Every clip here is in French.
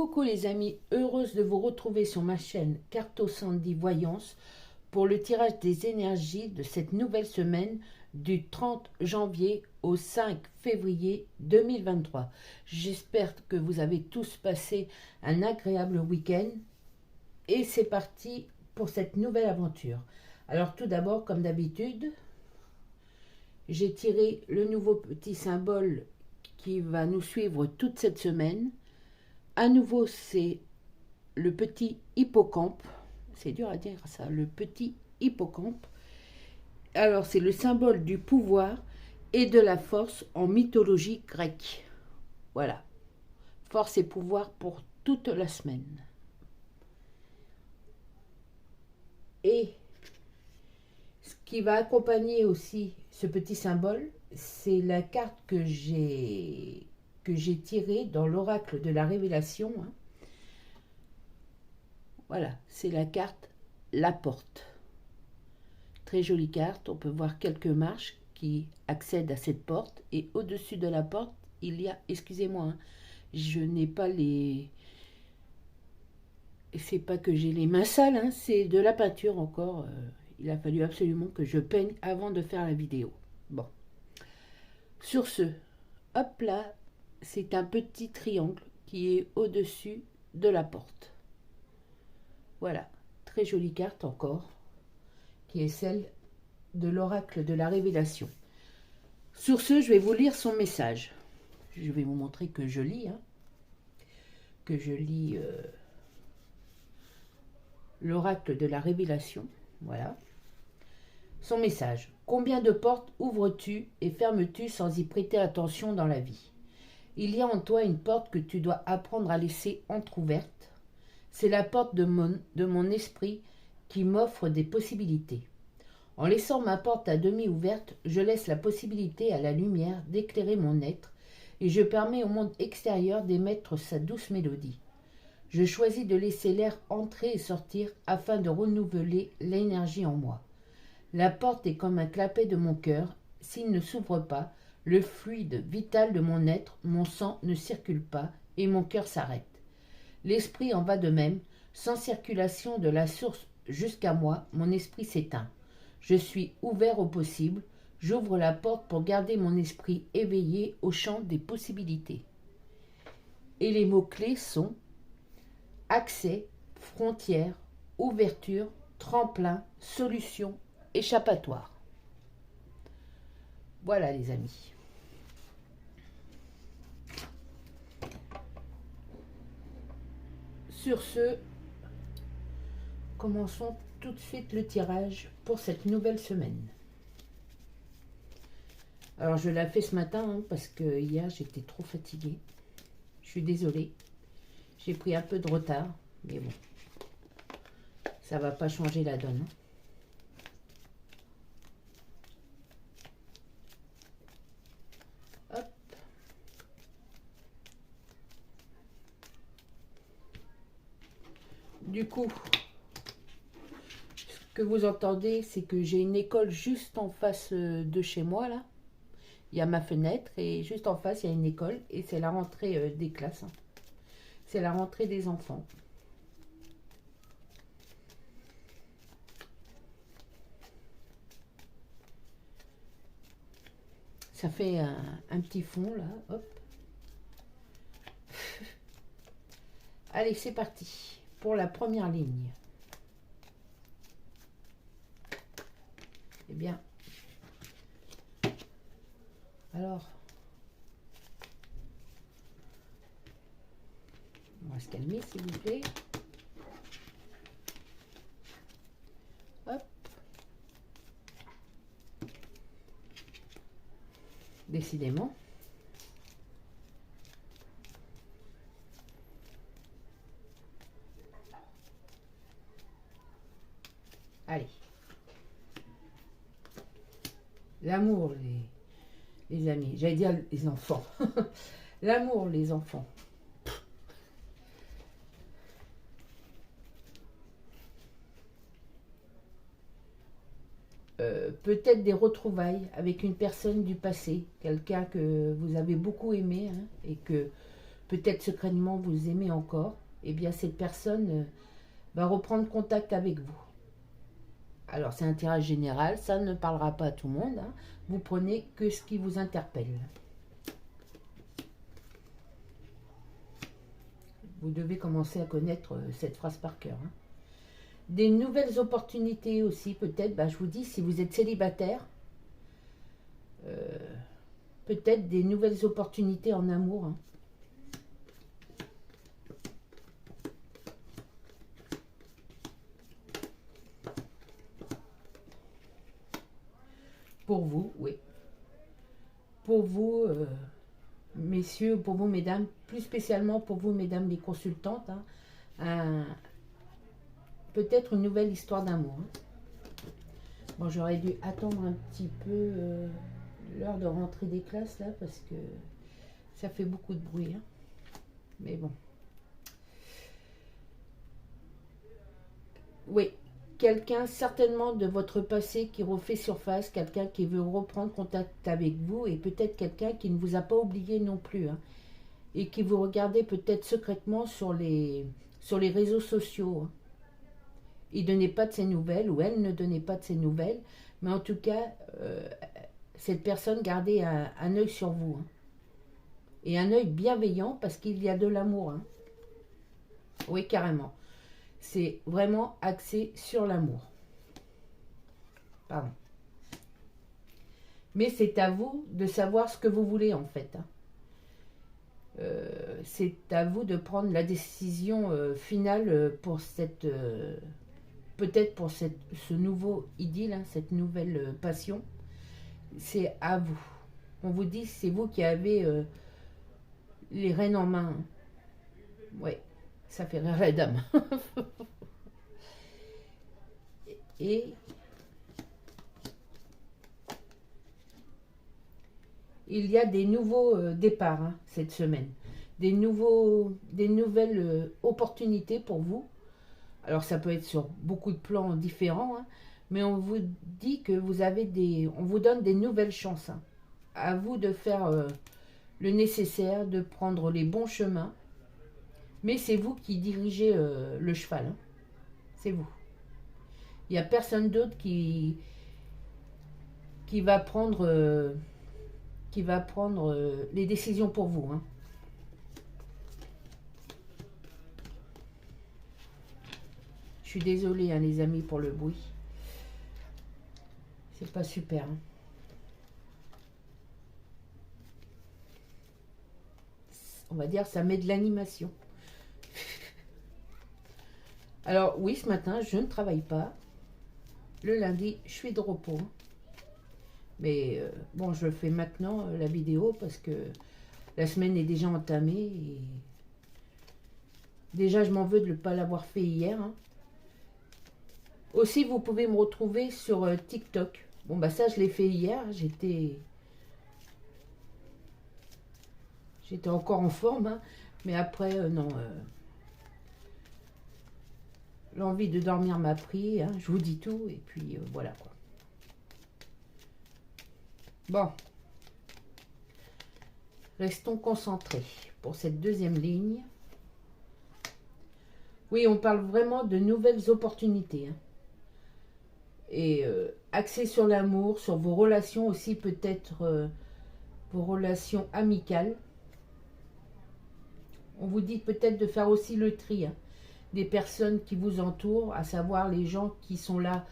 Coucou les amis, heureuse de vous retrouver sur ma chaîne Carto Sandy Voyance pour le tirage des énergies de cette nouvelle semaine du 30 janvier au 5 février 2023. J'espère que vous avez tous passé un agréable week-end et c'est parti pour cette nouvelle aventure. Alors tout d'abord, comme d'habitude, j'ai tiré le nouveau petit symbole qui va nous suivre toute cette semaine. À nouveau, c'est le petit hippocampe. C'est dur à dire ça, le petit hippocampe. Alors, c'est le symbole du pouvoir et de la force en mythologie grecque. Voilà. Force et pouvoir pour toute la semaine. Et ce qui va accompagner aussi ce petit symbole, c'est la carte que j'ai tirée dans l'oracle de la révélation. Voilà, c'est la carte La Porte. Très jolie carte, on peut voir quelques marches qui accèdent à cette porte. Et au-dessus de la porte, il y a, excusez-moi, je n'ai pas les... C'est pas que j'ai les mains sales, c'est de la peinture encore. Il a fallu absolument que je peigne avant de faire la vidéo. Bon. Sur ce, hop là, c'est un petit triangle qui est au-dessus de la porte. Voilà, très jolie carte encore, qui est celle de l'oracle de la révélation. Sur ce, je vais vous lire son message. Je vais vous montrer que je lis, l'oracle de la révélation. Voilà. Son message. Combien de portes ouvres-tu et fermes-tu sans y prêter attention dans la vie? Il y a en toi une porte que tu dois apprendre à laisser entr'ouverte. C'est la porte de mon esprit qui m'offre des possibilités. En laissant ma porte à demi ouverte, je laisse la possibilité à la lumière d'éclairer mon être et je permets au monde extérieur d'émettre sa douce mélodie. Je choisis de laisser l'air entrer et sortir afin de renouveler l'énergie en moi. La porte est comme un clapet de mon cœur. S'il ne s'ouvre pas, le fluide vital de mon être, mon sang ne circule pas et mon cœur s'arrête. L'esprit en va de même, sans circulation de la source jusqu'à moi, mon esprit s'éteint. Je suis ouvert au possible, j'ouvre la porte pour garder mon esprit éveillé au champ des possibilités. Et les mots-clés sont accès, frontière, ouverture, tremplin, solution, échappatoire. Voilà les amis. Sur ce, commençons tout de suite le tirage pour cette nouvelle semaine. Alors je l'ai fait ce matin parce que hier j'étais trop fatiguée. Je suis désolée. J'ai pris un peu de retard, mais bon, ça va pas changer la donne. Hop. Du coup, ce que vous entendez, c'est que j'ai une école juste en face de chez moi, là. Il y a ma fenêtre et juste en face, il y a une école et c'est la rentrée des classes. C'est la rentrée des enfants. Ça fait un petit fond, là. Hop. Allez, c'est parti pour la première ligne. Eh bien, alors, on va se calmer s'il vous plaît. Hop. Décidément. Allez. L'amour, les amis. J'allais dire les enfants. L'amour, les enfants. Peut-être des retrouvailles avec une personne du passé, quelqu'un que vous avez beaucoup aimé et que peut-être secrètement vous aimez encore, eh bien cette personne va reprendre contact avec vous. Alors c'est un tirage général, ça ne parlera pas à tout le monde, hein. Vous prenez que ce qui vous interpelle. Vous devez commencer à connaître cette phrase par cœur, hein. Des nouvelles opportunités aussi, peut-être, je vous dis, si vous êtes célibataire, peut-être des nouvelles opportunités en amour, hein. Pour vous, oui. Pour vous, messieurs, pour vous, mesdames, plus spécialement pour vous, mesdames les consultantes, hein, peut-être une nouvelle histoire d'amour, hein. Bon, j'aurais dû attendre un petit peu l'heure de rentrée des classes, là, parce que ça fait beaucoup de bruit, hein. Mais bon. Oui, quelqu'un certainement de votre passé qui refait surface, quelqu'un qui veut reprendre contact avec vous, et peut-être quelqu'un qui ne vous a pas oublié non plus, hein, et qui vous regardait peut-être secrètement sur les réseaux sociaux, hein. Il ne donnait pas de ses nouvelles, ou elle ne donnait pas de ses nouvelles, mais en tout cas, cette personne gardait un œil sur vous, hein. Et un œil bienveillant, parce qu'il y a de l'amour, hein. Oui, carrément. C'est vraiment axé sur l'amour. Pardon. Mais c'est à vous de savoir ce que vous voulez, en fait, hein. C'est à vous de prendre la décision finale pour cette... peut-être pour ce nouveau idylle, hein, cette nouvelle passion. C'est à vous. On vous dit, c'est vous qui avez les rênes en main. Oui, ça fait rire la dame. Et il y a des nouveaux départs, hein, cette semaine. Des nouvelles opportunités pour vous. Alors ça peut être sur beaucoup de plans différents, hein, mais on vous dit que on vous donne des nouvelles chances, hein. À vous de faire le nécessaire, de prendre les bons chemins. Mais c'est vous qui dirigez le cheval, hein. C'est vous. Il n'y a personne d'autre qui va prendre, les décisions pour vous, hein. Je suis désolée, hein, les amis, pour le bruit. C'est pas super, hein. On va dire, ça met de l'animation. Alors oui, ce matin, je ne travaille pas. Le lundi, je suis de repos. Mais bon, je fais maintenant la vidéo parce que la semaine est déjà entamée. Et déjà, je m'en veux de ne pas l'avoir fait hier, hein. Aussi, vous pouvez me retrouver sur TikTok. Bon, ça, je l'ai fait hier. J'étais encore en forme, hein. Mais après, non. L'envie de dormir m'a pris, hein. Je vous dis tout. Et puis, voilà, quoi. Bon. Restons concentrés pour cette deuxième ligne. Oui, on parle vraiment de nouvelles opportunités, hein. Et axé sur l'amour, sur vos relations aussi, peut-être vos relations amicales. On vous dit peut-être de faire aussi le tri, hein, des personnes qui vous entourent, à savoir les gens qui sont là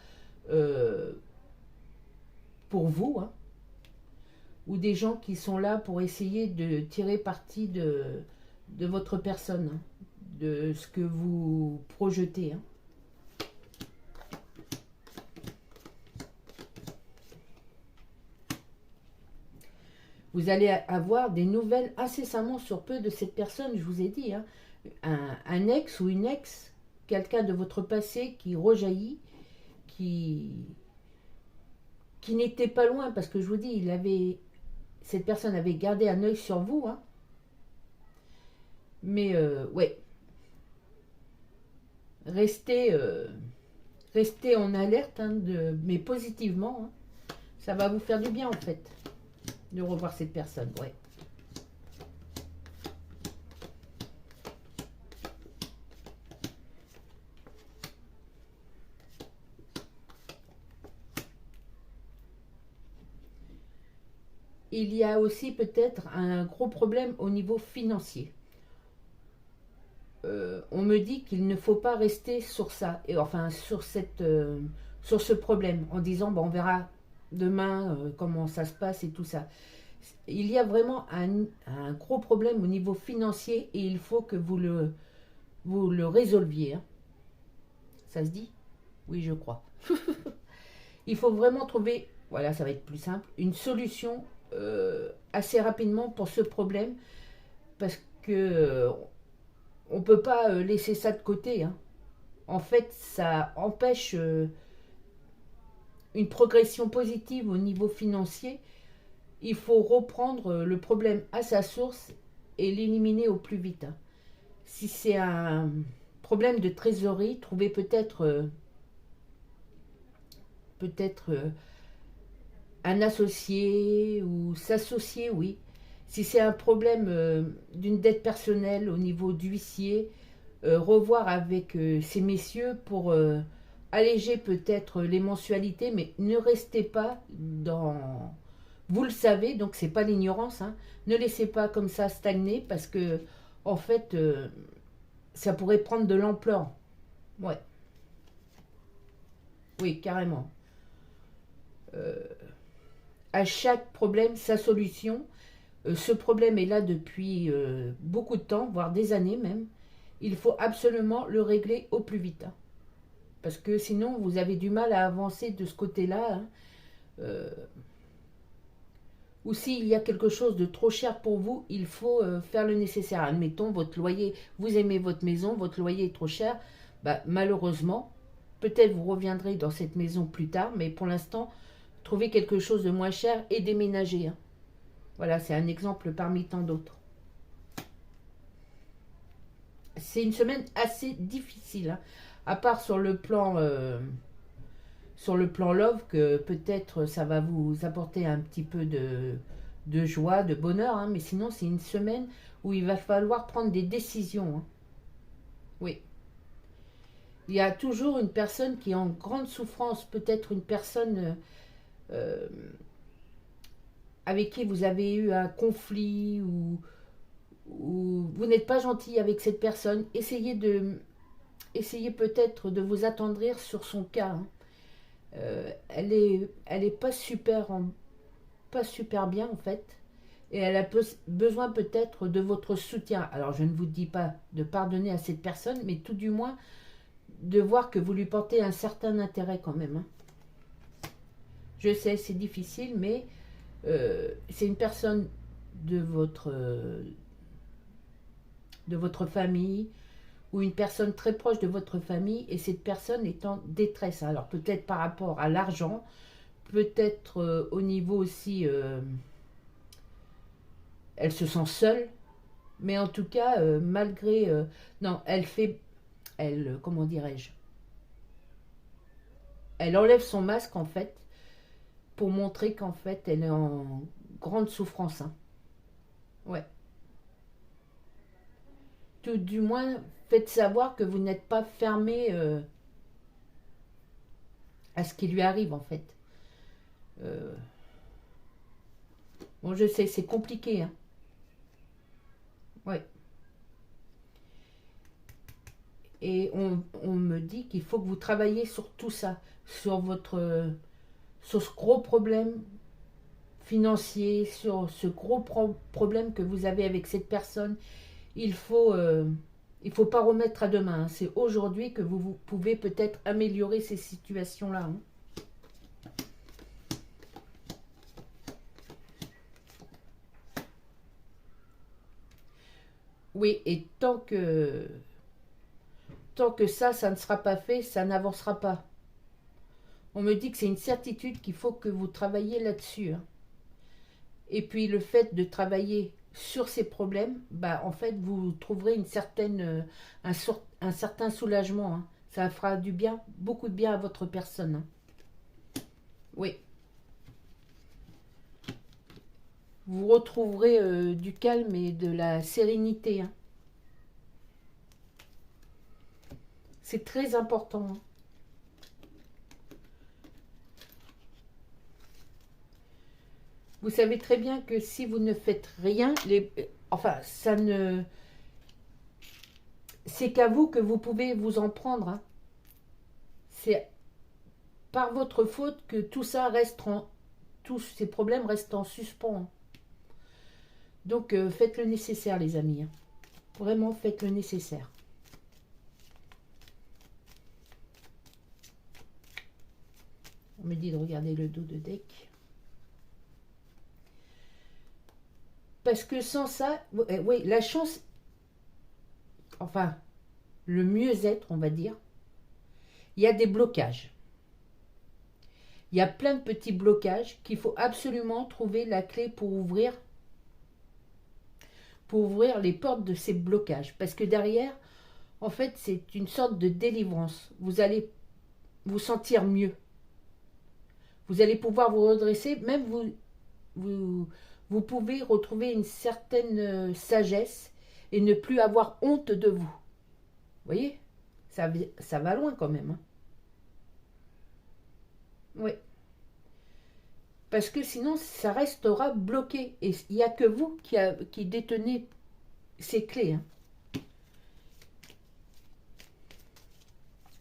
pour vous, hein, ou des gens qui sont là pour essayer de tirer parti de votre personne, hein, de ce que vous projetez, hein. Vous allez avoir des nouvelles incessamment sur peu de cette personne, je vous ai dit, hein. Un ex ou une ex, quelqu'un de votre passé qui rejaillit, qui n'était pas loin, parce que je vous dis, cette personne avait gardé un œil sur vous, hein. Mais ouais, restez en alerte, hein, mais positivement, hein. Ça va vous faire du bien en fait de revoir cette personne, ouais. il y a aussi peut-être un gros problème au niveau financier. On me dit qu'il ne faut pas rester sur ça, et enfin sur ce problème, en disant bon, on verra demain comment ça se passe et tout ça. Il y a vraiment un gros problème au niveau financier et il faut que vous le résolviez. Hein. Ça se dit? Oui, je crois. Il faut vraiment trouver, voilà, ça va être plus simple, une solution assez rapidement pour ce problème parce que on ne peut pas laisser ça de côté. Hein. En fait, ça empêche une progression positive au niveau financier. Il faut reprendre le problème à sa source et l'éliminer au plus vite. Hein. Si c'est un problème de trésorerie, trouvez peut-être un associé ou s'associer, oui. Si c'est un problème d'une dette personnelle au niveau d'huissier, revoir avec ces messieurs pour alléger peut-être les mensualités, mais ne restez pas dans... Vous le savez, donc c'est pas l'ignorance, hein. Ne laissez pas comme ça stagner parce que en fait, ça pourrait prendre de l'ampleur. Ouais, oui, carrément. Euh, à chaque problème, sa solution. Ce problème est là depuis beaucoup de temps, voire des années même. Il faut absolument le régler au plus vite. Hein. Parce que sinon, vous avez du mal à avancer de ce côté-là. Hein. Euh, ou s'il y a quelque chose de trop cher pour vous, il faut faire le nécessaire. Admettons, votre loyer, vous aimez votre maison, votre loyer est trop cher. Bah, malheureusement, peut-être vous reviendrez dans cette maison plus tard, mais pour l'instant, trouvez quelque chose de moins cher et déménagez. Hein. Voilà, c'est un exemple parmi tant d'autres. C'est une semaine assez difficile, hein. À part sur le plan love, que peut-être ça va vous apporter un petit peu de joie, de bonheur, hein, mais sinon c'est une semaine où il va falloir prendre des décisions. Hein. Oui. Il y a toujours une personne qui est en grande souffrance, peut-être une personne euh, avec qui vous avez eu un conflit ou vous n'êtes pas gentil avec cette personne. Essayez peut-être de vous attendrir sur son cas. Hein. Elle est pas super bien en fait. Et elle a besoin peut-être de votre soutien. Alors je ne vous dis pas de pardonner à cette personne, mais tout du moins de voir que vous lui portez un certain intérêt quand même. Hein. Je sais, c'est difficile, mais c'est une personne de votre famille ou une personne très proche de votre famille et cette personne est en détresse. Alors peut-être par rapport à l'argent, peut-être au niveau aussi, elle se sent seule, mais en tout cas, malgré... non, comment dirais-je, elle enlève son masque en fait pour montrer qu'en fait elle est en grande souffrance. Hein. Ouais. Tout du moins, faites savoir que vous n'êtes pas fermé à ce qui lui arrive en fait. Euh, bon, je sais, c'est compliqué. Hein. Ouais. Et on me dit qu'il faut que vous travaillez sur tout ça, sur ce gros problème financier, sur ce gros problème que vous avez avec cette personne. Il faut, il faut pas remettre à demain. Hein. C'est aujourd'hui que vous pouvez peut-être améliorer ces situations-là. Hein. Oui, et tant que ça ne sera pas fait, ça n'avancera pas. On me dit que c'est une certitude qu'il faut que vous travailliez là-dessus. Hein. Et puis le fait de travailler sur ces problèmes, bah, en fait, vous trouverez un certain soulagement. Hein. Ça fera du bien, beaucoup de bien à votre personne. Hein. Oui. Vous retrouverez du calme et de la sérénité. Hein. C'est très important. Hein. Vous savez très bien que si vous ne faites rien, enfin, ça ne... C'est qu'à vous que vous pouvez vous en prendre. Hein. C'est par votre faute que tout ça reste tous ces problèmes restent en suspens. Hein. Donc, faites le nécessaire, les amis. Hein. Vraiment, faites le nécessaire. On me dit de regarder le dos de deck. Parce que sans ça, oui, la chance, enfin, le mieux-être, on va dire, il y a des blocages. Il y a plein de petits blocages qu'il faut absolument trouver la clé pour ouvrir les portes de ces blocages. Parce que derrière, en fait, c'est une sorte de délivrance. Vous allez vous sentir mieux. Vous allez pouvoir vous redresser, même vous pouvez retrouver une certaine sagesse et ne plus avoir honte de vous. Vous voyez, ça va loin quand même. Hein. Oui. Parce que sinon, ça restera bloqué. Et il n'y a que vous qui détenez ces clés. Hein.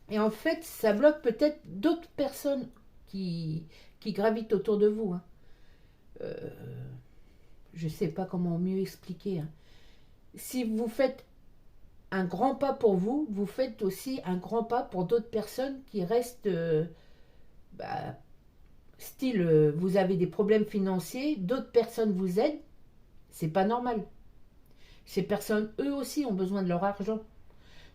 Et en fait, ça bloque peut-être d'autres personnes qui gravitent autour de vous. Hein. Je ne sais pas comment mieux expliquer. Hein. Si vous faites un grand pas pour vous, vous faites aussi un grand pas pour d'autres personnes qui restent... style, vous avez des problèmes financiers, d'autres personnes vous aident, c'est pas normal. Ces personnes, eux aussi, ont besoin de leur argent.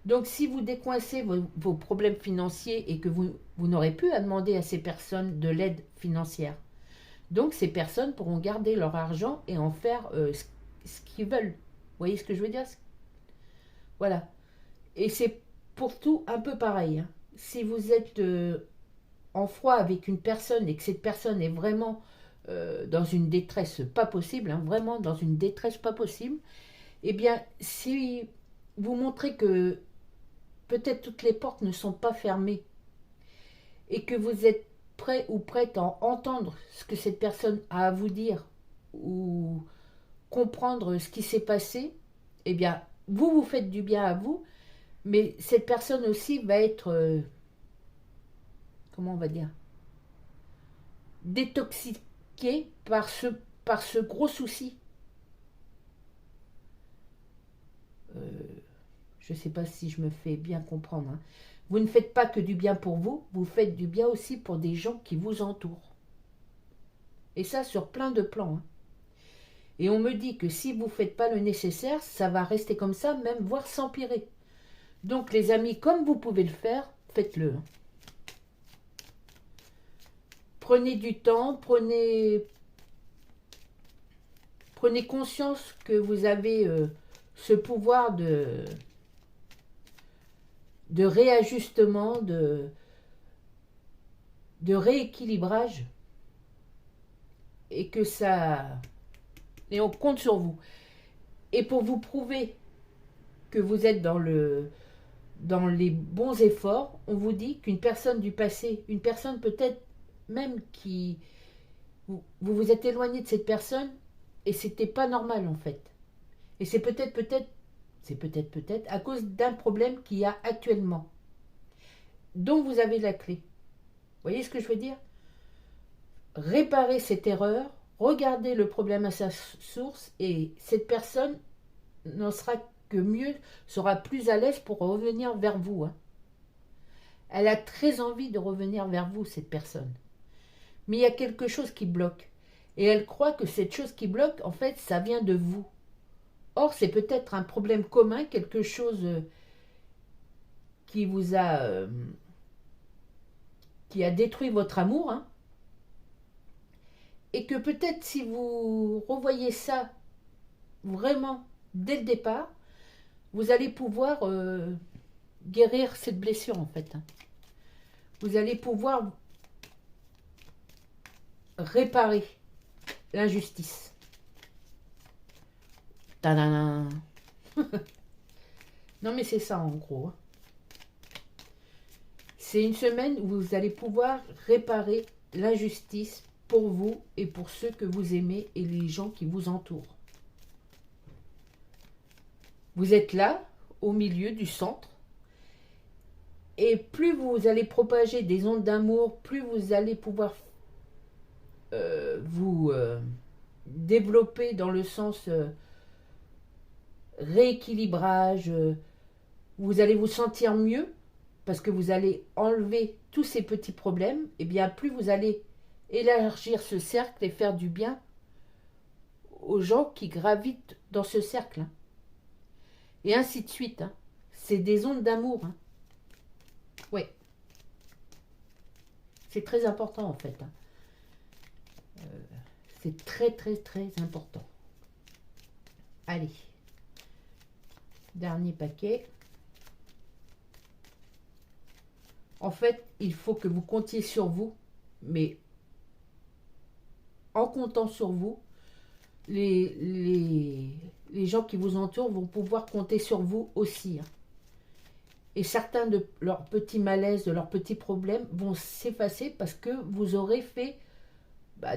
Donc, si vous décoincez vos problèmes financiers et que vous n'aurez plus à demander à ces personnes de l'aide financière, donc ces personnes pourront garder leur argent et en faire ce qu'ils veulent. Vous voyez ce que je veux dire? Voilà. Et c'est pour tout un peu pareil. Hein. Si vous êtes en froid avec une personne et que cette personne est vraiment dans une détresse pas possible, hein, vraiment dans une détresse pas possible, eh bien, si vous montrez que peut-être toutes les portes ne sont pas fermées et que vous êtes prêt ou prête à entendre ce que cette personne a à vous dire ou comprendre ce qui s'est passé, eh bien, vous faites du bien à vous, mais cette personne aussi va être, comment on va dire, détoxiquée par ce gros souci. Je ne sais pas si je me fais bien comprendre. Hein. Vous ne faites pas que du bien pour vous, vous faites du bien aussi pour des gens qui vous entourent. Et ça sur plein de plans. Hein. Et on me dit que si vous ne faites pas le nécessaire, ça va rester comme ça, même voire s'empirer. Donc les amis, comme vous pouvez le faire, faites-le. Hein. Prenez du temps, prenez conscience que vous avez ce pouvoir de réajustement, de rééquilibrage, et que ça... Et on compte sur vous. Et pour vous prouver que vous êtes dans les bons efforts, on vous dit qu'une personne du passé, une personne peut-être même qui... Vous vous êtes éloigné de cette personne et c'était pas normal en fait. Et c'est peut-être à cause d'un problème qu'il y a actuellement, dont vous avez la clé. Vous voyez ce que je veux dire? Réparer cette erreur, regardez le problème à sa source et cette personne n'en sera que mieux, sera plus à l'aise pour revenir vers vous. Hein. Elle a très envie de revenir vers vous, cette personne. Mais il y a quelque chose qui bloque. Et elle croit que cette chose qui bloque, en fait, ça vient de vous. Or, c'est peut-être un problème commun, quelque chose qui vous a... qui a détruit votre amour. Hein. Et que peut-être si vous revoyez ça vraiment dès le départ, vous allez pouvoir guérir cette blessure, en fait. Hein. Vous allez pouvoir réparer l'injustice. Tadam. Non mais c'est ça en gros. C'est une semaine où vous allez pouvoir réparer l'injustice pour vous et pour ceux que vous aimez et les gens qui vous entourent. Vous êtes là, au milieu du centre, et plus vous allez propager des ondes d'amour, plus vous allez pouvoir vous développer dans le sens rééquilibrage, vous allez vous sentir mieux parce que vous allez enlever tous ces petits problèmes, et bien plus vous allez élargir ce cercle et faire du bien aux gens qui gravitent dans ce cercle. Hein. Et ainsi de suite. Hein. C'est des ondes d'amour. Hein. Oui. C'est très important en fait. Hein. C'est très très très important. Allez. Dernier paquet. En fait, il faut que vous comptiez sur vous, mais en comptant sur vous, les gens qui vous entourent vont pouvoir compter sur vous aussi. Hein. Et certains de leurs petits malaises, de leurs petits problèmes vont s'effacer parce que vous aurez fait,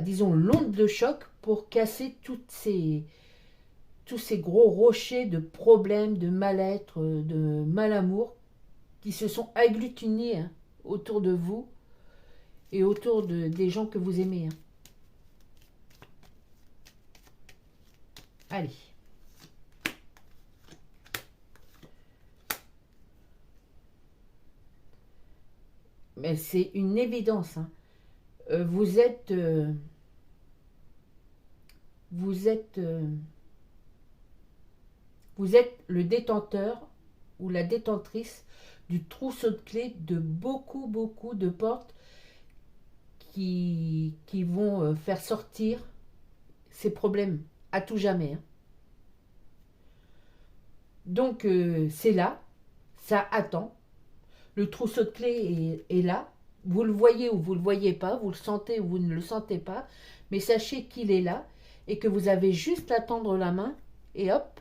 disons, l'onde de choc pour casser tous ces gros rochers de problèmes, de mal-être, de mal-amour qui se sont agglutinés hein, autour de vous et autour des gens que vous aimez. Hein. Allez. Mais c'est une évidence. Hein. Vous êtes le détenteur ou la détentrice du trousseau de clés de beaucoup de portes qui vont faire sortir ces problèmes à tout jamais. Hein. Donc c'est là, ça attend. Le trousseau de clés est là. Vous le voyez ou vous ne le voyez pas, vous le sentez ou vous ne le sentez pas, mais sachez qu'il est là et que vous avez juste à tendre la main et hop,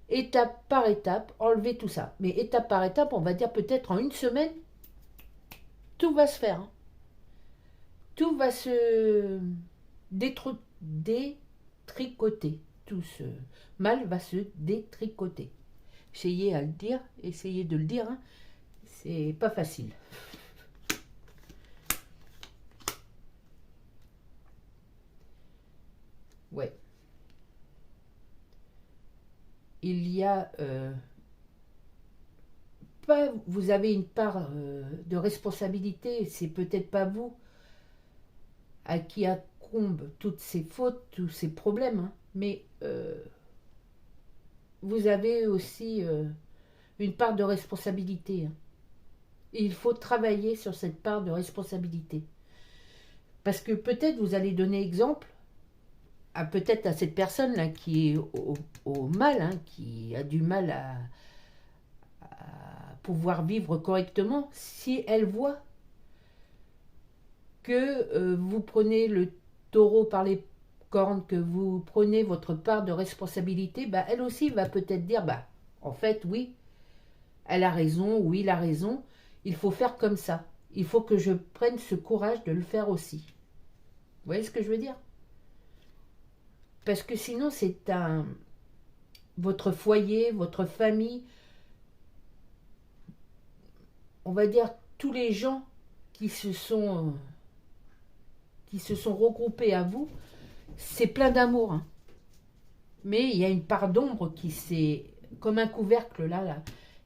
étape par étape, enlever tout ça. Mais étape par étape, on va dire peut-être en une semaine, tout va se faire. Hein. Tout va se détricoter. Tout ce mal va se détricoter. Essayez de le dire. Hein. C'est pas facile. Ouais. Il y a vous avez une part de responsabilité, c'est peut-être pas vous à qui incombe toutes ces fautes, tous ces problèmes, hein, mais vous avez aussi une part de responsabilité. Hein. Et il faut travailler sur cette part de responsabilité. Parce que peut-être vous allez donner exemple peut-être à cette personne là qui est au mal, hein, qui a du mal à pouvoir vivre correctement, si elle voit que vous prenez le taureau par les cornes, que vous prenez votre part de responsabilité, elle aussi va peut-être dire, en fait, oui, elle a raison, oui, il a raison, il faut faire comme ça. Il faut que je prenne ce courage de le faire aussi. Vous voyez ce que je veux dire ? Parce que sinon, c'est votre foyer, votre famille, on va dire tous les gens qui se sont regroupés à vous, c'est plein d'amour. Hein. Mais il y a une part d'ombre qui s'est, comme un couvercle là,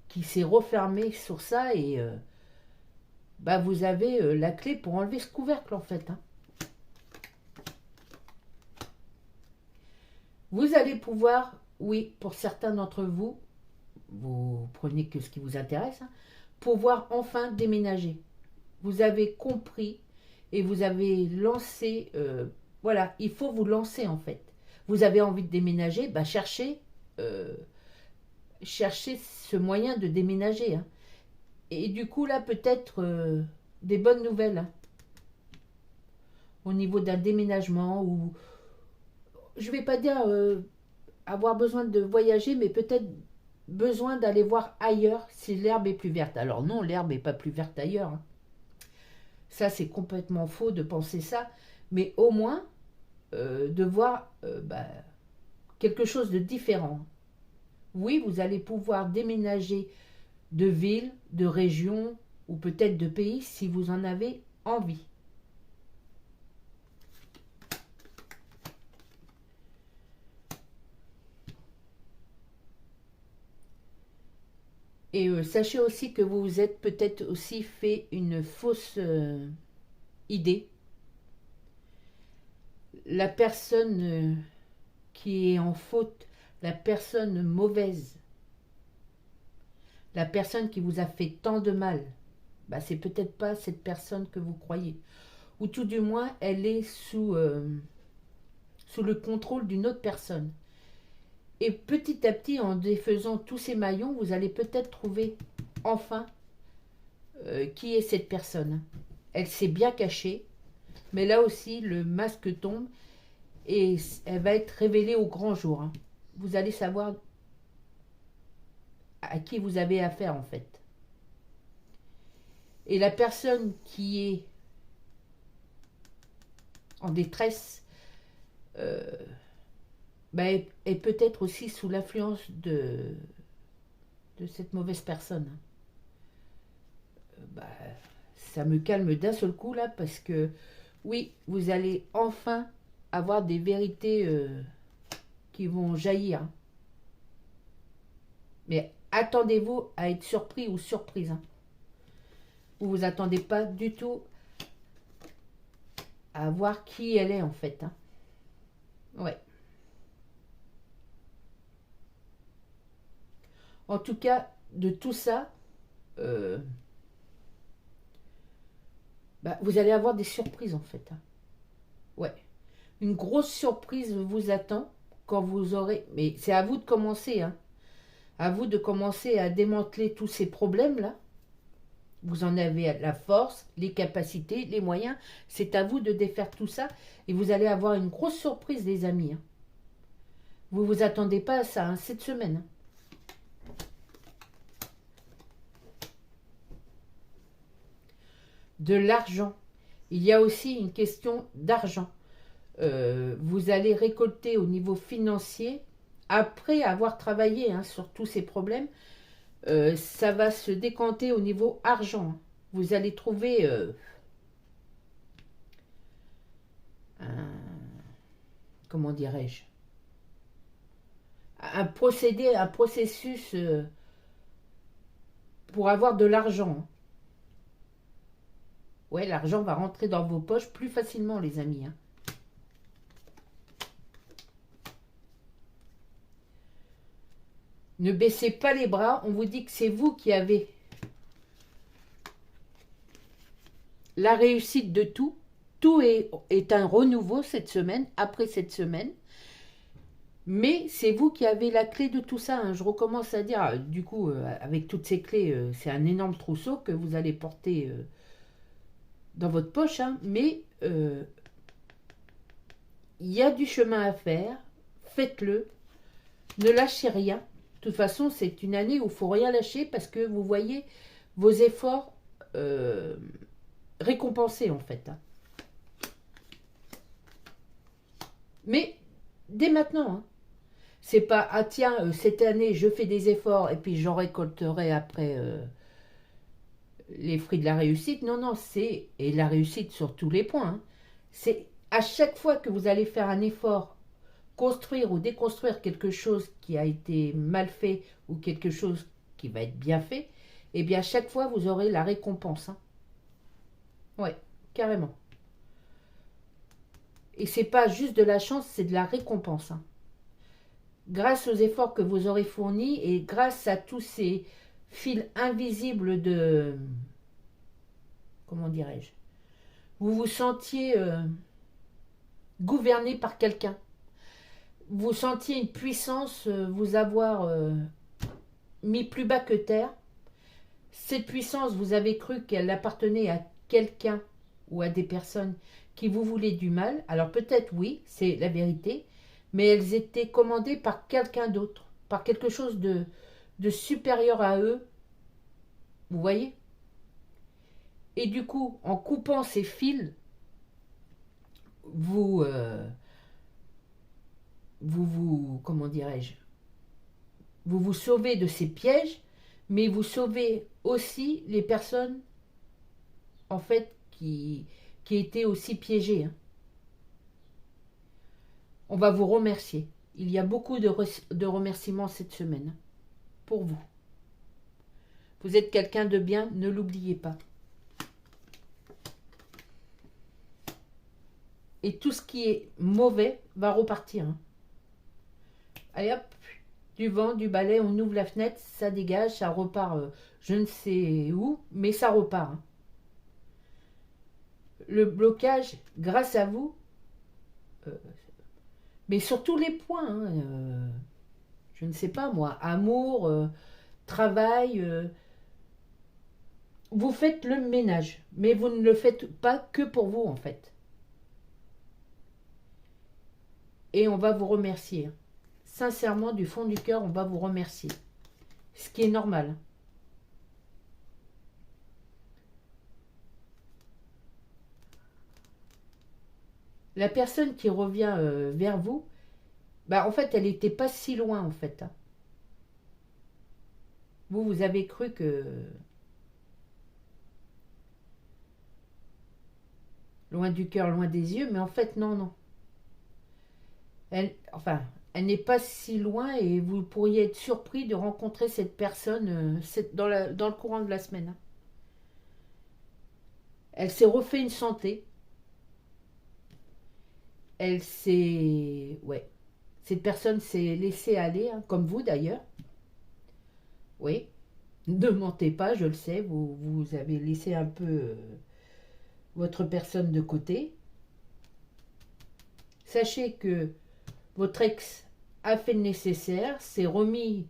qui s'est refermé sur ça et vous avez la clé pour enlever ce couvercle en fait. Hein. Vous allez pouvoir, oui, pour certains d'entre vous, vous prenez que ce qui vous intéresse, hein, pouvoir enfin déménager. Vous avez compris et vous avez lancé, voilà, il faut vous lancer en fait. Vous avez envie de déménager, cherchez ce moyen de déménager. Hein. Et du coup, là, peut-être des bonnes nouvelles hein, au niveau d'un déménagement ou... Je ne vais pas dire avoir besoin de voyager, mais peut-être besoin d'aller voir ailleurs si l'herbe est plus verte. Alors non, l'herbe n'est pas plus verte ailleurs. Hein. Ça, c'est complètement faux de penser ça. mais au moins de voir quelque chose de différent. Oui, vous allez pouvoir déménager de ville, de région ou peut-être de pays si vous en avez envie. Et sachez aussi que vous vous êtes peut-être aussi fait une fausse idée. La personne qui est en faute, la personne mauvaise, la personne qui vous a fait tant de mal, c'est peut-être pas cette personne que vous croyez. Ou tout du moins, elle est sous le contrôle d'une autre personne. Et petit à petit, en défaisant tous ces maillons, vous allez peut-être trouver enfin qui est cette personne. Elle s'est bien cachée, mais là aussi, le masque tombe et elle va être révélée au grand jour. Vous allez savoir à qui vous avez affaire en fait. Et la personne qui est en détresse est peut-être aussi sous l'influence de cette mauvaise personne. Ça me calme d'un seul coup là parce que oui, vous allez enfin avoir des vérités qui vont jaillir. Mais attendez-vous à être surpris ou surprise. Vous vous attendez pas du tout à voir qui elle est en fait. Ouais. En tout cas, de tout ça, vous allez avoir des surprises en fait. Ouais. Une grosse surprise vous attend quand vous aurez... Mais c'est à vous de commencer. À vous de commencer à démanteler tous ces problèmes-là. Vous en avez la force, les capacités, les moyens. C'est à vous de défaire tout ça. Et vous allez avoir une grosse surprise, les amis. Vous ne vous attendez pas à ça, cette semaine. De l'argent. Il y a aussi une question d'argent. Vous allez récolter au niveau financier, après avoir travaillé sur tous ces problèmes, ça va se décanter au niveau argent. Vous allez trouver comment dirais-je, un processus pour avoir de l'argent. Ouais, l'argent va rentrer dans vos poches plus facilement, les amis. Ne baissez pas les bras, on vous dit que c'est vous qui avez la réussite de tout. Tout est un renouveau cette semaine, après cette semaine. Mais c'est vous qui avez la clé de tout ça. Je recommence à dire, du coup, avec toutes ces clés, c'est un énorme trousseau que vous allez porter dans votre poche. Mais il y a du chemin à faire. Faites-le. Ne lâchez rien. De toute façon, c'est une année où il ne faut rien lâcher parce que vous voyez vos efforts récompensés en fait. Mais dès maintenant, c'est pas ah tiens cette année je fais des efforts et puis j'en récolterai après les fruits de la réussite. Non, c'est et la réussite sur tous les points. C'est à chaque fois que vous allez faire un effort, construire ou déconstruire quelque chose qui a été mal fait ou quelque chose qui va être bien fait, et bien à chaque fois vous aurez la récompense. Ouais, carrément. Et c'est pas juste de la chance, c'est de la récompense. Grâce aux efforts que vous aurez fournis et grâce à tous ces fils invisibles de... Comment dirais-je? Vous vous sentiez gouverné par quelqu'un. Vous sentiez une puissance vous avoir mis plus bas que terre. Cette puissance, vous avez cru qu'elle appartenait à quelqu'un ou à des personnes qui vous voulaient du mal. Alors peut-être oui, c'est la vérité, mais elles étaient commandées par quelqu'un d'autre, par quelque chose de supérieur à eux. Vous voyez? Et du coup, en coupant ces fils, vous, comment dirais-je, vous vous sauvez de ces pièges, mais vous sauvez aussi les personnes, en fait, qui étaient aussi piégées. Hein. On va vous remercier. Il y a beaucoup de remerciements cette semaine pour vous. Vous êtes quelqu'un de bien, ne l'oubliez pas. Et tout ce qui est mauvais va repartir. Hein. Allez hop, du vent, du balai, on ouvre la fenêtre, ça dégage, ça repart je ne sais où, mais ça repart. Hein. Le blocage, grâce à vous, mais sur tous les points, hein, je ne sais pas moi, amour, travail, vous faites le ménage, mais vous ne le faites pas que pour vous en fait. Et on va vous remercier. Sincèrement, du fond du cœur, on va vous remercier. Ce qui est normal. La personne qui revient vers vous, bah en fait, elle n'était pas si loin en fait. Hein. Vous avez cru que... Loin du cœur, loin des yeux, mais en fait, non, non. Elle n'est pas si loin et vous pourriez être surpris de rencontrer cette personne dans le courant de la semaine. Hein. Elle s'est refait une santé. Elle s'est... Ouais. Cette personne s'est laissée aller, hein, comme vous d'ailleurs. Oui. Ne mentez pas, je le sais, vous avez laissé un peu votre personne de côté. Sachez que votre ex a fait le nécessaire, s'est remis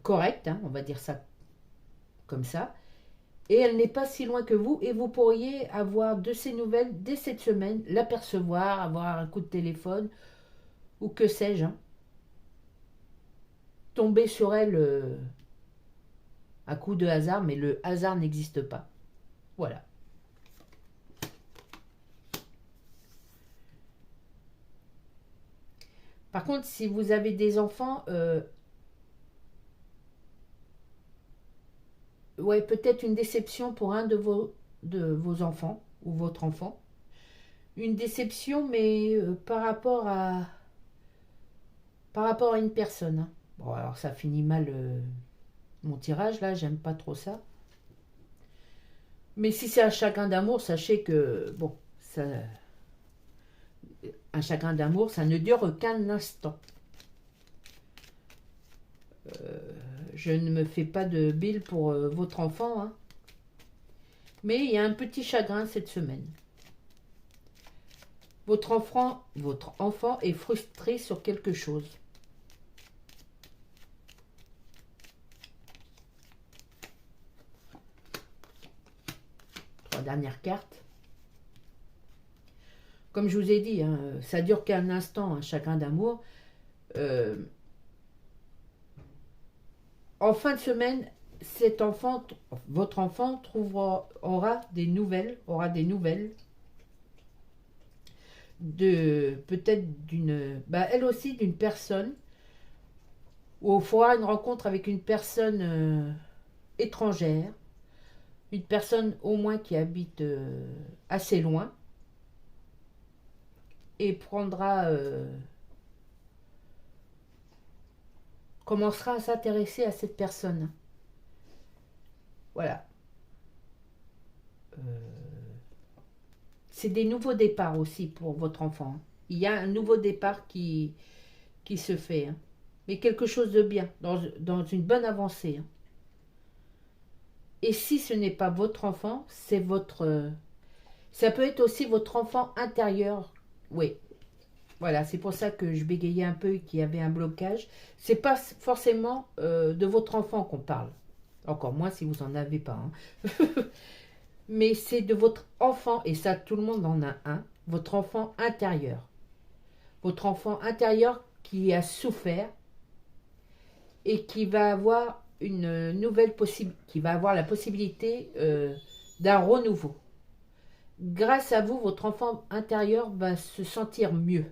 correct, hein, on va dire ça comme ça, et elle n'est pas si loin que vous, et vous pourriez avoir de ses nouvelles dès cette semaine, l'apercevoir, avoir un coup de téléphone, ou que sais-je. Hein. Tomber sur elle à coup de hasard, mais le hasard n'existe pas. Voilà. Par contre, si vous avez des enfants, ouais, peut-être une déception pour un de vos enfants, ou votre enfant. Une déception, mais par rapport à une personne. Hein. Bon, alors ça finit mal mon tirage, là, j'aime pas trop ça. Mais si c'est un chagrin d'amour, sachez que, bon, ça, un chagrin d'amour, ça ne dure qu'un instant. Je ne me fais pas de bile pour votre enfant, hein. Mais il y a un petit chagrin cette semaine. Votre enfant est frustré sur quelque chose. Trois dernières cartes. Comme je vous ai dit, hein, ça dure qu'un instant, un chagrin d'amour. En fin de semaine, votre enfant aura des nouvelles, de peut-être elle aussi d'une personne, où il faudra une rencontre avec une personne étrangère, une personne au moins qui habite assez loin, et commencera à s'intéresser à cette personne. Voilà. C'est des nouveaux départs aussi pour votre enfant. Il y a un nouveau départ qui se fait. Hein. Mais quelque chose de bien, dans une bonne avancée. Hein. Et si ce n'est pas votre enfant, c'est votre... ça peut être aussi votre enfant intérieur. Oui. Voilà, c'est pour ça que je bégayais un peu et qu'il y avait un blocage. C'est pas forcément de votre enfant qu'on parle. Encore moins si vous n'en avez pas. Hein. Mais c'est de votre enfant, et ça tout le monde en a un, votre enfant intérieur. Votre enfant intérieur qui a souffert et qui va avoir qui va avoir la possibilité d'un renouveau. grâce à vous, votre enfant intérieur va se sentir mieux.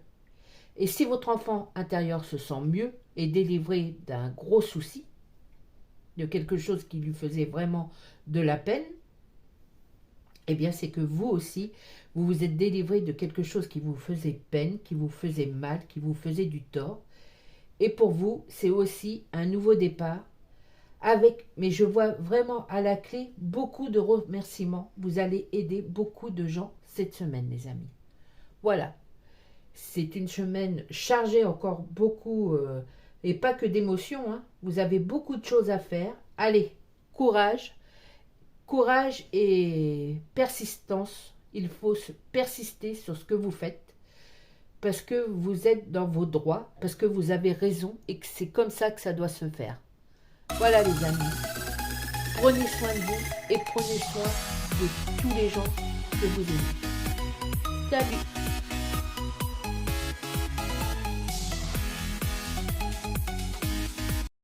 Et si votre enfant intérieur se sent mieux et délivré d'un gros souci, de quelque chose qui lui faisait vraiment de la peine, eh bien c'est que vous aussi, vous vous êtes délivré de quelque chose qui vous faisait peine, qui vous faisait mal, qui vous faisait du tort. Et pour vous, c'est aussi un nouveau départ avec, mais je vois vraiment à la clé beaucoup de remerciements. Vous allez aider beaucoup de gens cette semaine, les amis. Voilà, c'est une semaine chargée encore beaucoup, et pas que d'émotions, hein. Vous avez beaucoup de choses à faire. Allez, courage. Courage et persistance. Il faut persister sur ce que vous faites parce que vous êtes dans vos droits, parce que vous avez raison et que c'est comme ça que ça doit se faire. Voilà les amis. Prenez soin de vous et prenez soin de tous les gens que vous aimez. Salut!